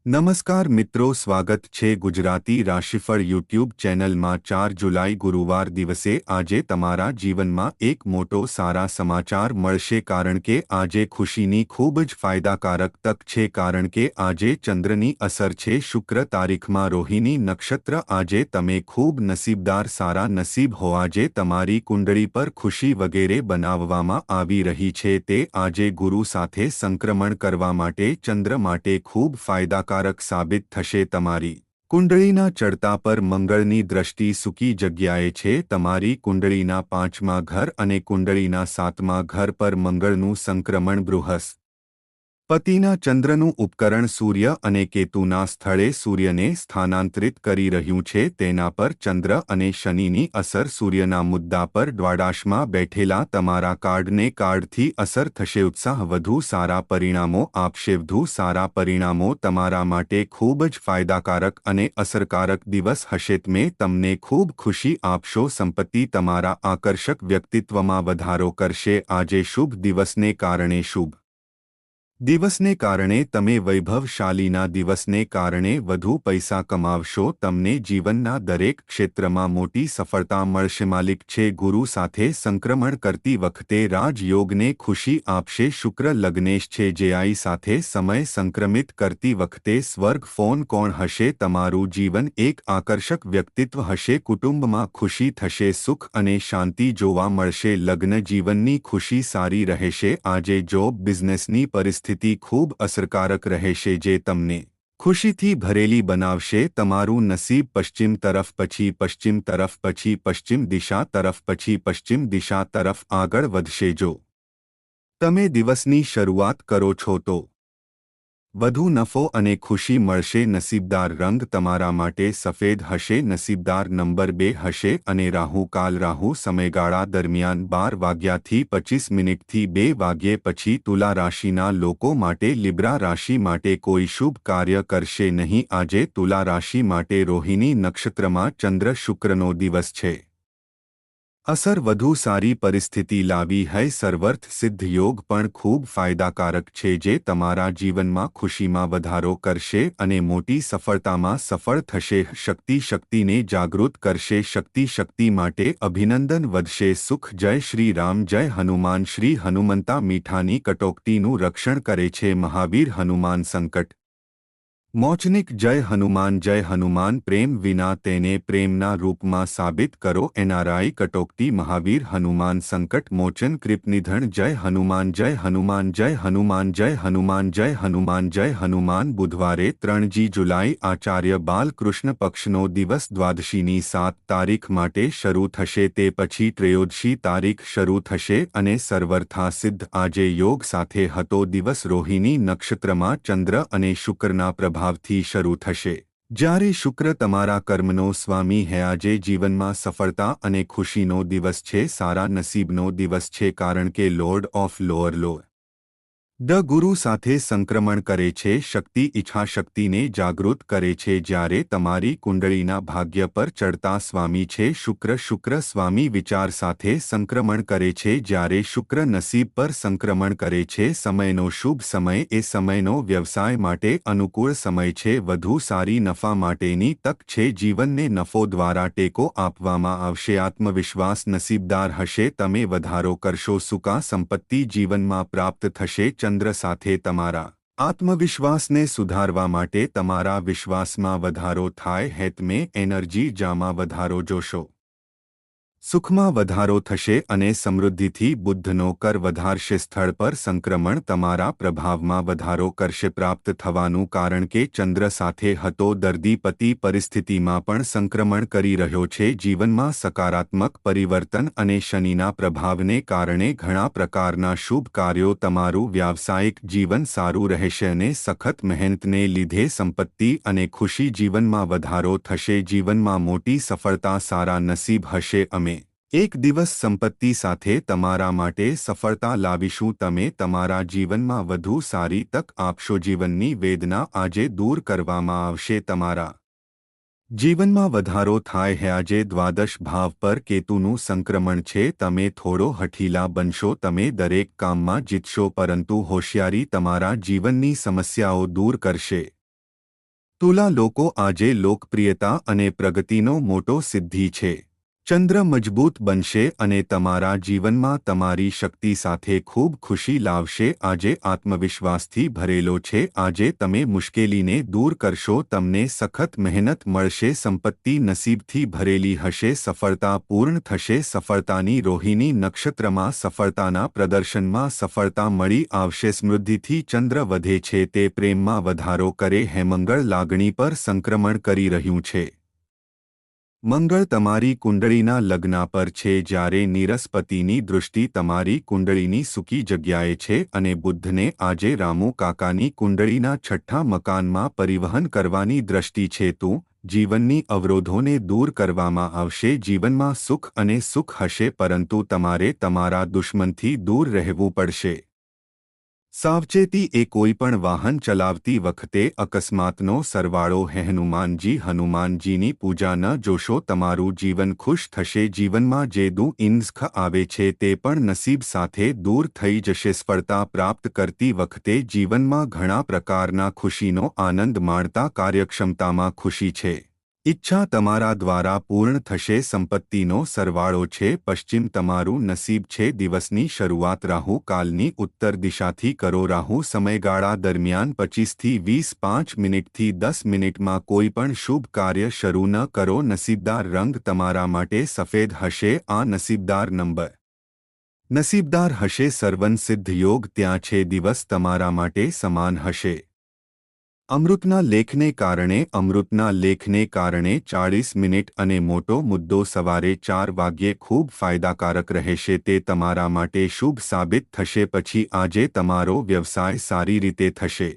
નમસ્કાર મિત્રો, સ્વાગત છે ગુજરાતી રાશિફળ યુટ્યુબ ચેનલમાં। 4 જુલાઈ ગુરુવાર દિવસે આજે તમારા જીવનમાં એક મોટો સારા સમાચાર મળશે, કારણ કે આજે ખુશીની ખૂબ જ ફાયદાકારક તક છે, કારણ કે આજે ચંદ્રની અસર છે શુક્ર તારીખમાં રોહિણી નક્ષત્ર। આજે તમે ખૂબ નસીબદાર, સારા નસીબ હો। આજે તમારી કુંડળી પર ખુશી વગેરે બનાવવામાં આવી રહી છે, તે આજે ગુરુ સાથે સંક્રમણ કરવા માટે ચંદ્ર માટે ખૂબ ફાયદાકારક સાબિત થશે। તમારી કુંડળીના ચડતા પર મંગળની દ્રષ્ટિ સુકી જગ્યાએ છે। તમારી કુંડળીના 5મા ઘર અને કુંડળીના 7મા ઘર પર મંગળનું સંક્રમણ બૃહસ્પતિના ચંદ્રનું ઉપકરણ સૂર્ય અને કેતુના સ્થળે સૂર્યને સ્થાનાંતરિત કરી રહ્યું છે। તેના પર ચંદ્ર અને શનિની અસર સૂર્યના મુદ્દા પર દ્વાદશમાં બેઠેલા તમારા કાર્ડથી અસર થશે। ઉત્સાહ વધુ સારા પરિણામો આપશે। વધુ સારા પરિણામો તમારા માટે ખૂબ જ ફાયદાકારક અને અસરકારક દિવસ હશે। મેં તમને ખૂબ ખુશી આપશો। સંપત્તિ તમારા આકર્ષક વ્યક્તિત્વમાં વધારો કરશે। આજે શુભ દિવસને કારણે તમે વૈભવશાળીના દિવસને કારણે વધુ પૈસા કમાવશો। તમને જીવનના દરેક ક્ષેત્રમાં મોટી સફળતા મળશે। માલિક છે ગુરુ સાથે સંક્રમણ કરતી વખતે રાજયોગને ખુશી આપશે। શુક્ર લગ્નેશ છે જેઆઈ સાથે સમય સંક્રમિત કરતી વખતે સ્વર્ગ ફોન કોણ હશે। તમારું જીવન એક આકર્ષક વ્યક્તિત્વ હશે। કુટુંબમાં ખુશી થશે, સુખ અને શાંતિ જોવા મળશે। લગ્ન જીવનની ખુશી સારી રહેશે। આજે જોબ બિઝનેસની પરિસ્થિતિ ખૂબ અસરકારક રહેશે, જે તમને ખુશીથી ભરેલી બનાવશે। તમારું નસીબ પશ્ચિમ તરફ, પછી પશ્ચિમ તરફ, પછી પશ્ચિમ દિશા તરફ, પછી પશ્ચિમ દિશા તરફ આગળ વધશે। જો તમે દિવસની શરૂઆત કરો છો તો વધુ નફો અને ખુશી મળશે। નસીબદાર રંગ તમારા માટે સફેદ હશે। નસીબદાર નંબર 2 હશે અને રાહુ સમયગાળા દરમિયાન 12 વાગ્યાથી 25 મિનિટથી 2 વાગ્યે પછી તુલા રાશિના લોકો માટે લિબ્રા રાશિ માટે કોઈ શુભ કાર્ય કરશે નહીં। આજે તુલા રાશિ માટે રોહિણી નક્ષત્રમાં ચંદ્ર શુક્રનો દિવસ છે। અસર વધુ સારી પરિસ્થિતિ લાવી હૈ। સર્વર્થ સિદ્ધ યોગ પણ ખૂબ ફાયદાકારક છે, જે તમારા જીવનમાં ખુશીમાં વધારો કરશે અને મોટી સફળતામાં સફળ થશે। શક્તિને જાગૃત કરશે। શક્તિ માટે અભિનંદન વધશે। સુખ જય શ્રી રામ, જય હનુમાન। શ્રી હનુમંતા મીઠાની કટોકટીનું રક્ષણ કરે છે। મહાવીર હનુમાન સંકટ મોચનિક જય હનુમાન, જય હનુમાન। પ્રેમ વિના તેને પ્રેમના રૂપમાં સાબિત કરો। એનઆરઆઈ કટોકટી મહાવીર હનુમાન સંકટ મોચન કૃપનિધન જય હનુમાન, જય હનુમાન, જય હનુમાન, જય હનુમાન, જય હનુમાન, જય હનુમાન। બુધવારે 3 જુલાઈ આચાર્ય બાલકૃષ્ણ પક્ષનો દિવસ દ્વાદશીની 7 તારીખ માટે શરૂ થશે, તે પછી ત્રયોદશી તારીખ શરૂ થશે અને સર્વર્થા સિદ્ધ આજે યોગ સાથે હતો દિવસ રોહિણી નક્ષત્રમાં ચંદ્ર અને શુક્રના પ્રભાવથી શરૂ થશે। જ્યારે શુક્ર તમારા કર્મનો સ્વામી હૈ, આજે જીવનમાં સફળતા અને ખુશીનો દિવસ છે। સારા નસીબનો દિવસ છે, કારણ કે લોર્ડ ઓફ લોઅર દ ગુરુ સાથે સંક્રમણ કરે છે। શક્તિ ઈચ્છાશક્તિને જાગૃત કરે છે। જ્યારે તમારી કુંડળીના ભાગ્ય પર ચડતા સ્વામી છે શુક્ર સ્વામી વિચાર સાથે સંક્રમણ કરે છે। જ્યારે શુક્ર નસીબ પર સંક્રમણ કરે છે, સમયનો શુભ સમય એ સમયનો વ્યવસાય માટે અનુકૂળ સમય છે। વધુ સારી નફા માટેની તક છે। જીવનને નફો દ્વારા ટેકો આપવામાં આવશે। આત્મવિશ્વાસ નસીબદાર હશે, તમે વધારો કરશો। સુકા સંપત્તિ જીવનમાં પ્રાપ્ત થશે। ચંદ્ર સાથે તમારા આત્મવિશ્વાસને સુધારવા માટે તમારા વિશ્વાસમાં વધારો થાય હૈ। તમે એનર્જી જામાં વધારો જોશો। સુખમાં વધારો થશે અને સમૃદ્ધિથી બુદ્ધનો કર વધારશે। સ્થળ પર સંક્રમણ તમારા પ્રભાવમાં વધારો કરશે। પ્રાપ્ત થવાનું કારણ કે ચંદ્ર સાથે હતો દર્દી પતિ પરિસ્થિતિમાં પણ સંક્રમણ કરી રહ્યો છે। જીવનમાં સકારાત્મક પરિવર્તન અને શનિના પ્રભાવને કારણે ઘણા પ્રકારના શુભ કાર્યો। તમારું વ્યાવસાયિક જીવન સારું રહેશે અને સખત મહેનતને લીધે સંપત્તિ અને ખુશી જીવનમાં વધારો થશે। જીવનમાં મોટી સફળતા, સારા નસીબ હશે। અમે એક દિવસ સંપત્તિ સાથે તમારા માટે સફળતા લાવીશું। તમે તમારા જીવનમાં વધુ સારી તક આપશો। જીવનની વેદના આજે દૂર કરવામાં આવશે। તમારા જીવનમાં વધારો થાય હૈ। આજે દ્વાદશ ભાવ પર કેતુનું સંક્રમણ છે। તમે થોડો હઠીલા બનશો। તમે દરેક કામમાં જીતશો, પરંતુ હોશિયારી તમારા જીવનની સમસ્યાઓ દૂર કરશે। તુલા લોકો આજે લોકપ્રિયતા અને પ્રગતિનો મોટો સિદ્ધિ છે. ચંદ્ર મજબૂત બનશે અને તમારા જીવનમાં તમારી શક્તિ સાથે ખૂબ ખુશી લાવશે. આજે આત્મવિશ્વાસથી ભરેલો છે. આજે તમે મુશ્કેલીને દૂર કરશો. તમને સખત મહેનત મળશે. સંપત્તિ નસીબથી ભરેલી હશે. સફળતા પૂર્ણ થશે. સફળતાની રોહિણી નક્ષત્રમાં સફળતાના પ્રદર્શનમાં સફળતા મળી આવશે. સમૃદ્ધિથી ચંદ્ર વધે છે તે પ્રેમમાં વધારો કરે. હેમંગળ લાગણી પર સંક્રમણ કરી રહ્યું છે. મંગળ તમારી કુંડળીના લગ્ન પર છે જ્યારે નિરસ્પતિની દૃષ્ટિ તમારી કુંડળીની સૂકી જગ્યાએ છે અને બુધને આજે રામુ કાકાની કુંડળીના છઠ્ઠા મકાનમાં પરિવહન કરવાની દ્રષ્ટિ છે. તું જીવનની અવરોધોને દૂર કરવામાં આવશે. જીવનમાં સુખ અને સુખ હશે પરંતુ તમારે તમારા દુશ્મનથી દૂર રહેવું પડશે. સાવચેતી એ કોઈપણ વાહન ચલાવતી વખતે અકસ્માતનો સરવાળો. હનુમાનજીની પૂજા ન જોશો. તમારું જીવન ખુશ થશે. જીવનમાં જે દુઃખ આવે છે તે પણ નસીબ સાથે દૂર થઈ જશે. સફળતા પ્રાપ્ત કરતી વખતે જીવનમાં ઘણા પ્રકારના ખુશીનો આનંદ માણતા કાર્યક્ષમતામાં ખુશી છે. ઈચ્છા તમારા દ્વારા પૂર્ણ થશે. સંપત્તિનો સરવાળો છે. પશ્ચિમ તમારું નસીબ છે. દિવસની શરૂઆત રાહુ કાલની ઉત્તર દિશાથી કરો. રાહુ સમયગાળા દરમિયાન 25 થી 25 મિનિટથી 10 મિનિટમાં કોઈપણ શુભ કાર્ય શરૂ ન કરો. નસીબદાર રંગ તમારા માટે સફેદ હશે. આ નસીબદાર નંબર નસીબદાર હશે. સર્વસિદ્ધ યોગ ત્યાં છે. દિવસ તમારા માટે સમાન હશે. અમૃતના લેખને કારણે 40 મિનિટ અને મોટો મુદ્દો સવારે 4 વાગ્યે ખૂબ ફાયદાકારક રહેશે. તે તમારા માટે શુભ સાબિત થશે. પછી આજે તમારો વ્યવસાય સારી રીતે થશે.